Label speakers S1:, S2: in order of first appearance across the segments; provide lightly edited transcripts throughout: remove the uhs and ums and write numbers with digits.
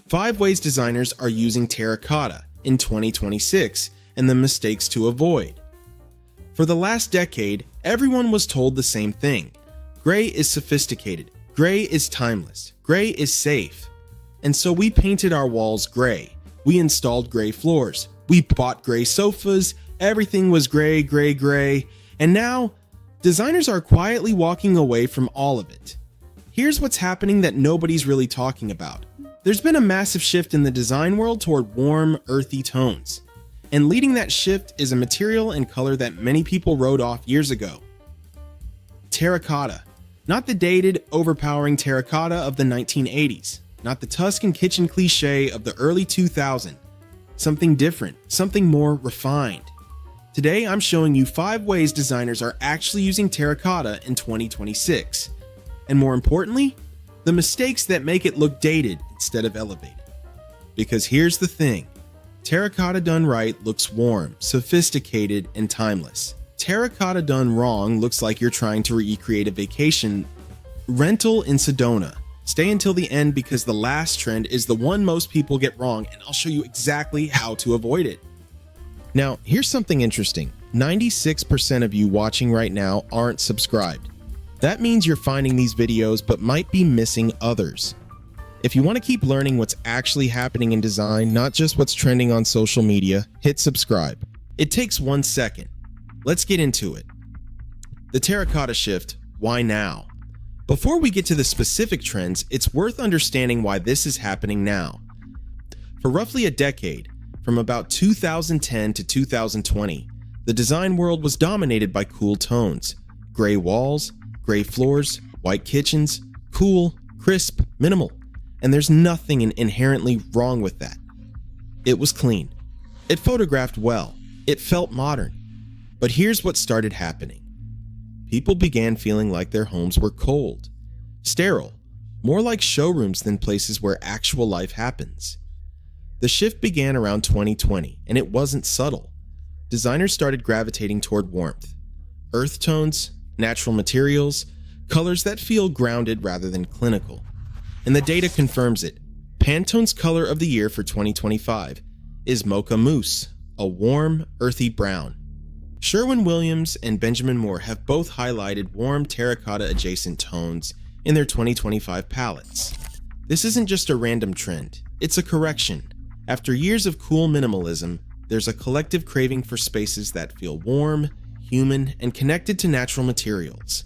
S1: 5 ways designers are using terracotta in 2026 and the mistakes to avoid. For the last decade, everyone was told the same thing. Gray is sophisticated. Gray is timeless. Gray is safe. And so we painted our walls gray. We installed gray floors. We bought gray sofas. Everything was gray, gray, gray. And now, designers are quietly walking away from all of it. Here's what's happening that nobody's really talking about. There's been a massive shift in the design world toward warm, earthy tones. And leading that shift is a material and color that many people wrote off years ago. Terracotta. Not the dated, overpowering terracotta of the 1980s. Not the Tuscan kitchen cliche of the early 2000s. Something different, something more refined. Today, I'm showing you 5 ways designers are actually using terracotta in 2026. And more importantly, the mistakes that make it look dated instead of elevated. Because here's the thing. Terracotta done right looks warm, sophisticated, and timeless. Terracotta done wrong looks like you're trying to recreate a vacation rental in Sedona. Stay until the end because the last trend is the one most people get wrong, and I'll show you exactly how to avoid it. Now, here's something interesting. 96% of you watching right now aren't subscribed. That means you're finding these videos but might be missing others. If you want to keep learning what's actually happening in design, not just what's trending on social media, hit subscribe. It takes 1 second. Let's get into it. The terracotta shift, why now? Before we get to the specific trends, it's worth understanding why this is happening now. For roughly a decade, from about 2010 to 2020, the design world was dominated by cool tones. Gray walls, gray floors, white kitchens, cool, crisp, minimal. And there's nothing inherently wrong with that. It was clean. It photographed well. It felt modern. But here's what started happening. People began feeling like their homes were cold, sterile, more like showrooms than places where actual life happens. The shift began around 2020, and it wasn't subtle. Designers started gravitating toward warmth, earth tones, natural materials, colors that feel grounded rather than clinical. And the data confirms it. Pantone's color of the year for 2025 is Mocha Mousse, a warm, earthy brown. Sherwin-Williams and Benjamin Moore have both highlighted warm terracotta-adjacent tones in their 2025 palettes. This isn't just a random trend, it's a correction. After years of cool minimalism, there's a collective craving for spaces that feel warm, human, and connected to natural materials.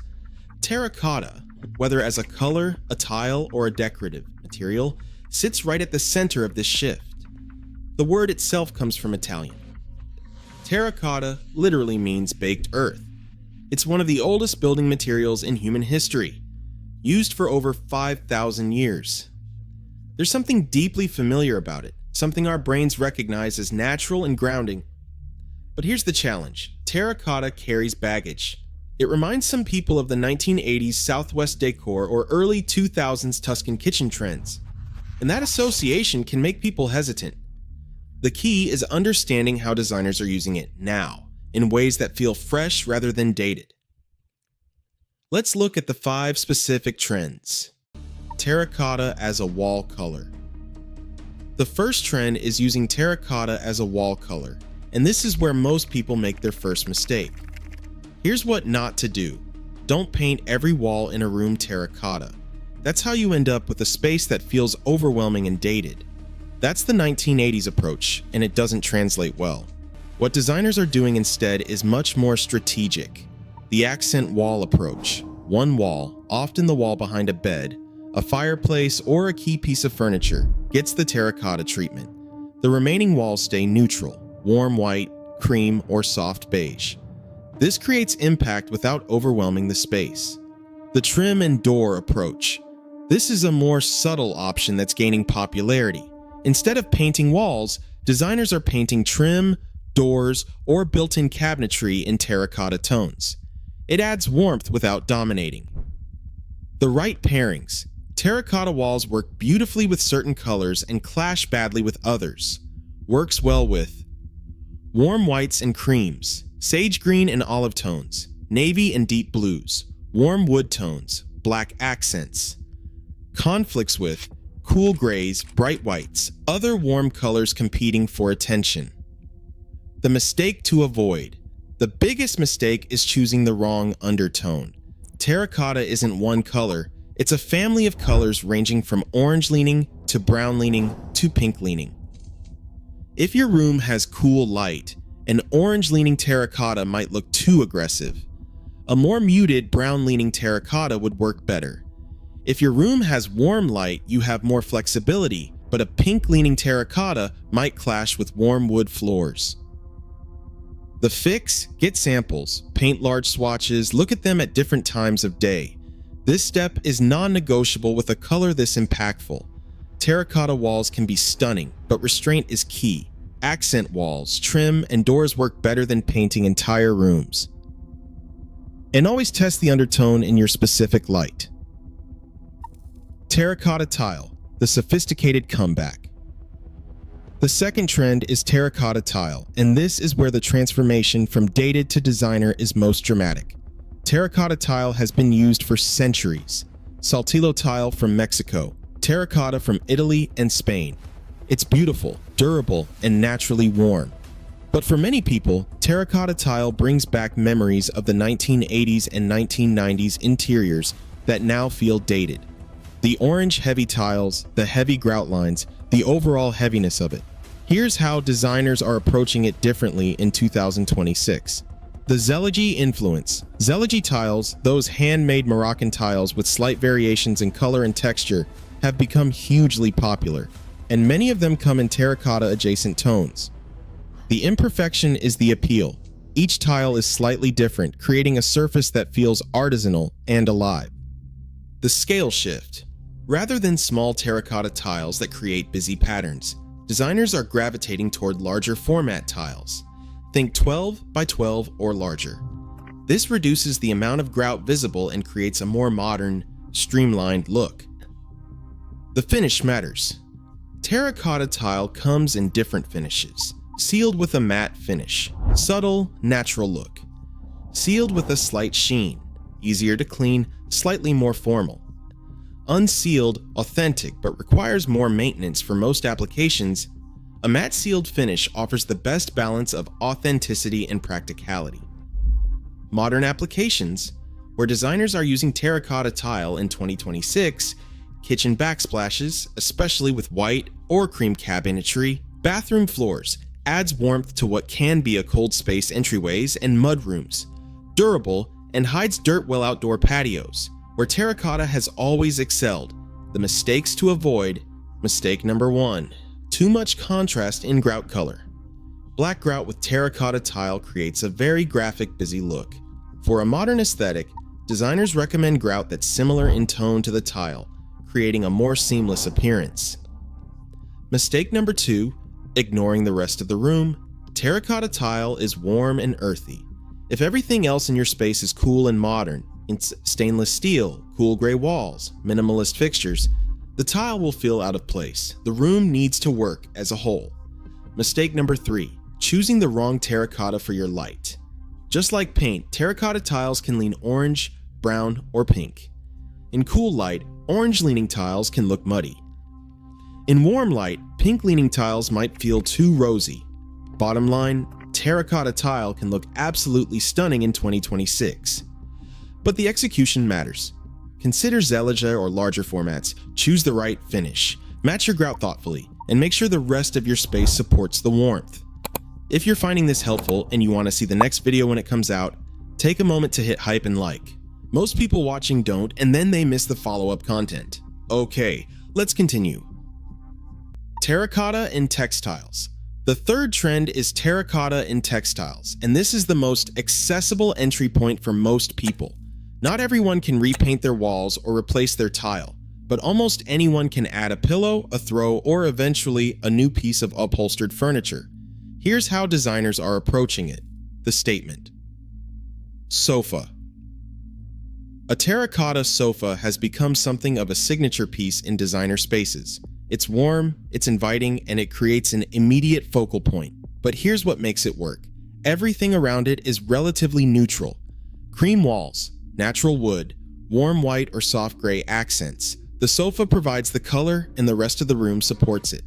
S1: Terracotta, whether as a color, a tile, or a decorative material, sits right at the center of this shift. The word itself comes from Italian. Terracotta literally means baked earth. It's one of the oldest building materials in human history, used for over 5,000 years. There's something deeply familiar about it, something our brains recognize as natural and grounding. But here's the challenge. Terracotta carries baggage. It reminds some people of the 1980s Southwest decor or early 2000s Tuscan kitchen trends. And that association can make people hesitant. The key is understanding how designers are using it now, in ways that feel fresh rather than dated. Let's look at the 5 specific trends. Terracotta as a wall color. The first trend is using terracotta as a wall color, and this is where most people make their first mistake. Here's what not to do. Don't paint every wall in a room terracotta. That's how you end up with a space that feels overwhelming and dated. That's the 1980s approach, and it doesn't translate well. What designers are doing instead is much more strategic. The accent wall approach. One wall, often the wall behind a bed, a fireplace, or a key piece of furniture, gets the terracotta treatment. The remaining walls stay neutral, warm white, cream, or soft beige. This creates impact without overwhelming the space. The trim and door approach. This is a more subtle option that's gaining popularity. Instead of painting walls, designers are painting trim, doors, or built-in cabinetry in terracotta tones. It adds warmth without dominating. The right pairings. Terracotta walls work beautifully with certain colors and clash badly with others. Works well with warm whites and creams, sage green and olive tones, navy and deep blues, warm wood tones, black accents. Conflicts with cool grays, bright whites, other warm colors competing for attention. The mistake to avoid. The biggest mistake is choosing the wrong undertone. Terracotta isn't one color, it's a family of colors ranging from orange leaning to brown leaning to pink leaning. If your room has cool light, an orange leaning terracotta might look too aggressive. A more muted brown leaning terracotta would work better. If your room has warm light, you have more flexibility, but a pink leaning terracotta might clash with warm wood floors. The fix: get samples, paint large swatches, look at them at different times of day. This step is non-negotiable with a color this impactful. Terracotta walls can be stunning, but restraint is key. Accent walls, trim, and doors work better than painting entire rooms. And always test the undertone in your specific light. Terracotta tile, the sophisticated comeback. The second trend is terracotta tile, and this is where the transformation from dated to designer is most dramatic. Terracotta tile has been used for centuries. Saltillo tile from Mexico, terracotta from Italy and Spain. It's beautiful, durable, and naturally warm. But for many people, terracotta tile brings back memories of the 1980s and 1990s interiors that now feel dated. The orange heavy tiles, the heavy grout lines, the overall heaviness of it. Here's how designers are approaching it differently in 2026. The Zeligi influence. Zeligi tiles, those handmade Moroccan tiles with slight variations in color and texture, have become hugely popular, and many of them come in terracotta adjacent tones. The imperfection is the appeal. Each tile is slightly different, creating a surface that feels artisanal and alive. The scale shift. Rather than small terracotta tiles that create busy patterns, designers are gravitating toward larger format tiles. Think 12 by 12 or larger. This reduces the amount of grout visible and creates a more modern, streamlined look. The finish matters. Terracotta tile comes in different finishes. Sealed with a matte finish, subtle, natural look. Sealed with a slight sheen, easier to clean, slightly more formal. Unsealed, authentic, but requires more maintenance for most applications. A matte sealed finish offers the best balance of authenticity and practicality. Modern applications, where designers are using terracotta tile in 2026, kitchen backsplashes, especially with white or cream cabinetry, bathroom floors, adds warmth to what can be a cold space entryways and mudrooms, durable, and hides dirt well outdoor patios, where terracotta has always excelled. The mistakes to avoid. Mistake number 1. Too much contrast in grout color. Black grout with terracotta tile creates a very graphic, busy look. For a modern aesthetic, designers recommend grout that's similar in tone to the tile, creating a more seamless appearance. Mistake number 2. Ignoring the rest of the room. Terracotta tile is warm and earthy. If everything else in your space is cool and modern, it's stainless steel, cool gray walls, minimalist fixtures, the tile will feel out of place. The room needs to work as a whole. Mistake number 3. Choosing the wrong terracotta for your light. Just like paint, terracotta tiles can lean orange, brown, or pink. In cool light, orange-leaning tiles can look muddy. In warm light, pink-leaning tiles might feel too rosy. Bottom line, terracotta tile can look absolutely stunning in 2026. But the execution matters. Consider Zeligi or larger formats, choose the right finish, match your grout thoughtfully, and make sure the rest of your space supports the warmth. If you're finding this helpful and you want to see the next video when it comes out, take a moment to hit hype and like. Most people watching don't, and then they miss the follow-up content. Okay, let's continue. Terracotta in textiles. The third trend is terracotta in textiles, and this is the most accessible entry point for most people. Not everyone can repaint their walls or replace their tile, but almost anyone can add a pillow, a throw, or eventually a new piece of upholstered furniture. Here's how designers are approaching it. The statement. Sofa. A terracotta sofa has become something of a signature piece in designer spaces. It's warm, it's inviting, and it creates an immediate focal point. But here's what makes it work. Everything around it is relatively neutral. Cream walls, natural wood, warm white or soft gray accents, The sofa provides the color and the rest of the room supports it.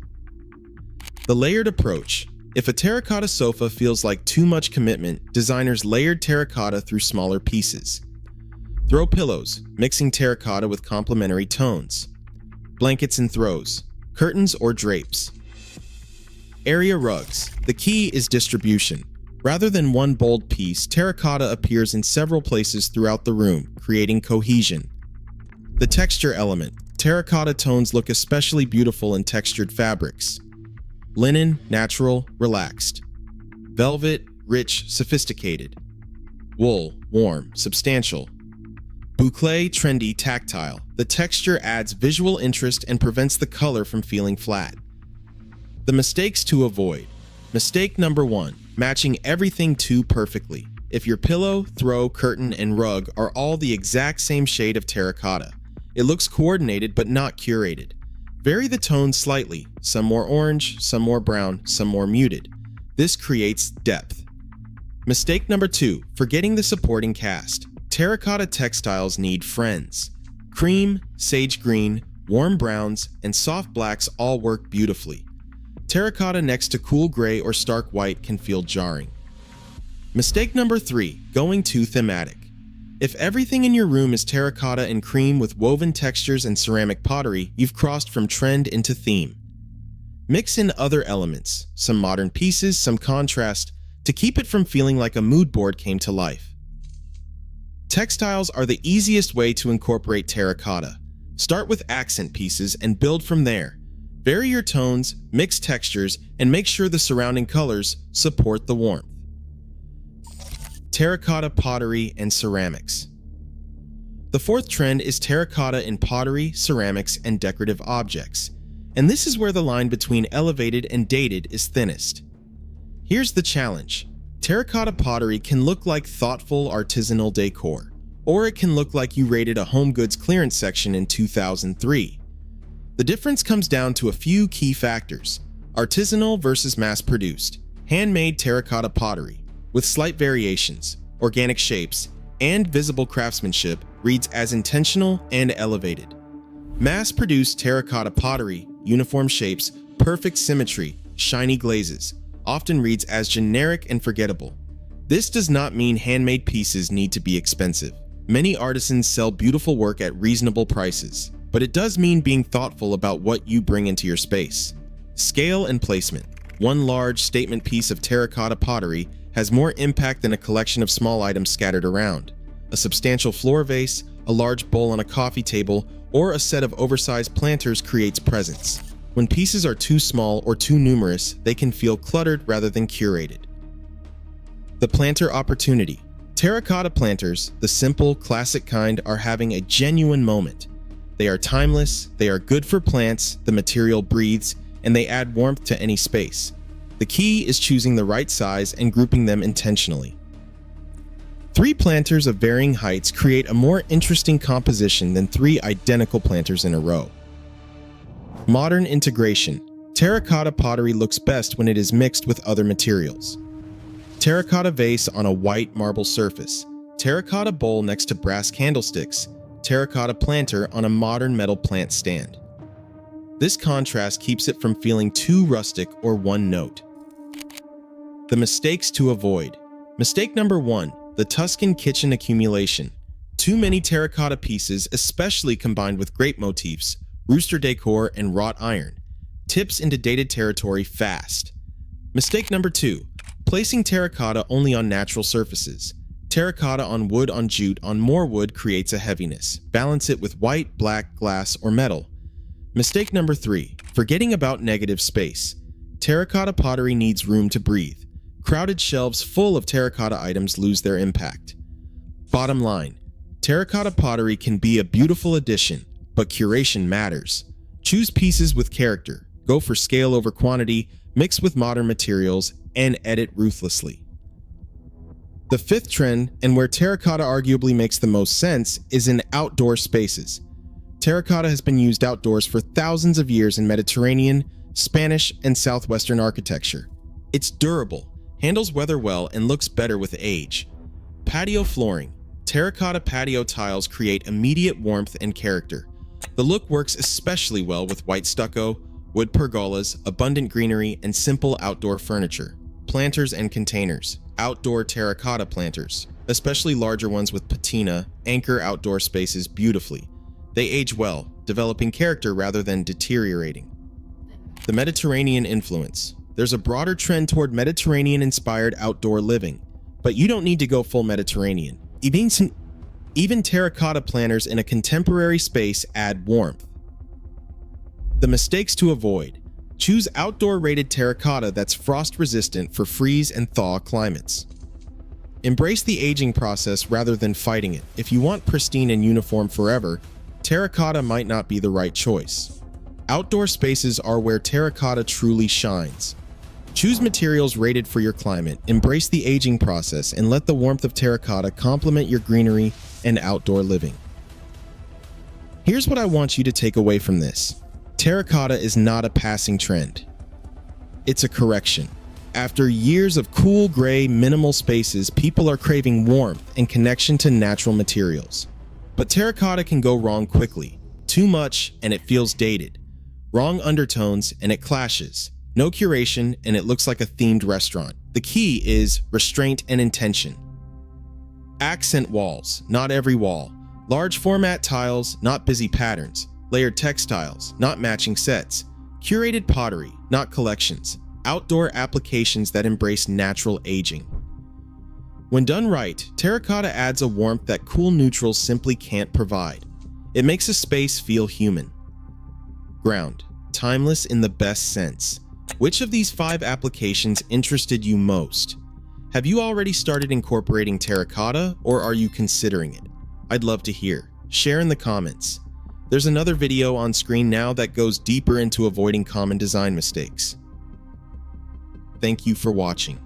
S1: The layered approach. If a terracotta sofa feels like too much commitment, designers layered terracotta through smaller pieces. Throw pillows, mixing terracotta with complementary tones. Blankets and throws, curtains or drapes. Area rugs. The key is distribution. Rather than one bold piece, terracotta appears in several places throughout the room, creating cohesion. The texture element. Terracotta tones look especially beautiful in textured fabrics. Linen, natural, relaxed. Velvet, rich, sophisticated. Wool, warm, substantial. Boucle, trendy, tactile. The texture adds visual interest and prevents the color from feeling flat. The mistakes to avoid. Mistake number 1, matching everything too perfectly. If your pillow, throw, curtain, and rug are all the exact same shade of terracotta, it looks coordinated but not curated. Vary the tones slightly, some more orange, some more brown, some more muted. This creates depth. Mistake number 2, forgetting the supporting cast. Terracotta textiles need friends. Cream, sage green, warm browns, and soft blacks all work beautifully. Terracotta next to cool gray or stark white can feel jarring. Mistake number 3, going too thematic. If everything in your room is terracotta and cream with woven textures and ceramic pottery, you've crossed from trend into theme. Mix in other elements, some modern pieces, some contrast, to keep it from feeling like a mood board came to life. Textiles are the easiest way to incorporate terracotta. Start with accent pieces and build from there. Vary your tones, mix textures, and make sure the surrounding colors support the warmth. Terracotta pottery and ceramics. The 4th trend is terracotta in pottery, ceramics, and decorative objects, and this is where the line between elevated and dated is thinnest. Here's the challenge. Terracotta pottery can look like thoughtful artisanal decor, or it can look like you raided a home goods clearance section in 2003. The difference comes down to a few key factors: artisanal versus mass-produced, handmade terracotta pottery, with slight variations, organic shapes, and visible craftsmanship reads as intentional and elevated. Mass-produced terracotta pottery, uniform shapes, perfect symmetry, shiny glazes, often reads as generic and forgettable. This does not mean handmade pieces need to be expensive. Many artisans sell beautiful work at reasonable prices, but it does mean being thoughtful about what you bring into your space. Scale and placement. One large statement piece of terracotta pottery has more impact than a collection of small items scattered around. A substantial floor vase, a large bowl on a coffee table, or a set of oversized planters creates presence. When pieces are too small or too numerous, they can feel cluttered rather than curated. The planter opportunity. Terracotta planters, the simple, classic kind, are having a genuine moment. They are timeless, they are good for plants, the material breathes, and they add warmth to any space. The key is choosing the right size and grouping them intentionally. 3 planters of varying heights create a more interesting composition than 3 identical planters in a row. Modern integration. Terracotta pottery looks best when it is mixed with other materials. Terracotta vase on a white marble surface. Terracotta bowl next to brass candlesticks. Terracotta planter on a modern metal plant stand. This contrast keeps it from feeling too rustic or one note. The mistakes to avoid. Mistake number 1, the Tuscan kitchen accumulation. Too many terracotta pieces, especially combined with grape motifs, rooster decor, and wrought iron, tips into dated territory fast. Mistake number 2, placing terracotta only on natural surfaces. Terracotta on wood on jute on more wood creates a heaviness. Balance it with white, black, glass, or metal. Mistake number 3, forgetting about negative space. Terracotta pottery needs room to breathe. Crowded shelves full of terracotta items lose their impact. Bottom line, terracotta pottery can be a beautiful addition, but curation matters. Choose pieces with character, go for scale over quantity, mix with modern materials, and edit ruthlessly. The 5th trend, and where terracotta arguably makes the most sense, is in outdoor spaces. Terracotta has been used outdoors for thousands of years in Mediterranean, Spanish, and Southwestern architecture. It's durable, handles weather well, and looks better with age. Patio flooring. Terracotta patio tiles create immediate warmth and character. The look works especially well with white stucco, wood pergolas, abundant greenery, and simple outdoor furniture. Planters and containers. Outdoor terracotta planters, especially larger ones with patina, anchor outdoor spaces beautifully. They age well, developing character rather than deteriorating. The Mediterranean influence. There's a broader trend toward Mediterranean-inspired outdoor living, but you don't need to go full Mediterranean. Even terracotta planters in a contemporary space add warmth. The mistakes to avoid. Choose outdoor-rated terracotta that's frost-resistant for freeze and thaw climates. Embrace the aging process rather than fighting it. If you want pristine and uniform forever, terracotta might not be the right choice. Outdoor spaces are where terracotta truly shines. Choose materials rated for your climate, embrace the aging process, and let the warmth of terracotta complement your greenery and outdoor living. Here's what I want you to take away from this. Terracotta is not a passing trend. It's a correction. After years of cool, gray, minimal spaces, people are craving warmth and connection to natural materials. But terracotta can go wrong quickly. Too much, and it feels dated. Wrong undertones, and it clashes. No curation, and it looks like a themed restaurant. The key is restraint and intention. Accent walls, not every wall. Large format tiles, not busy patterns. Layered textiles, not matching sets. Curated pottery, not collections. Outdoor applications that embrace natural aging. When done right, terracotta adds a warmth that cool neutrals simply can't provide. It makes a space feel human. Ground, timeless in the best sense. Which of these 5 applications interested you most? Have you already started incorporating terracotta, or are you considering it? I'd love to hear. Share in the comments. There's another video on screen now that goes deeper into avoiding common design mistakes. Thank you for watching.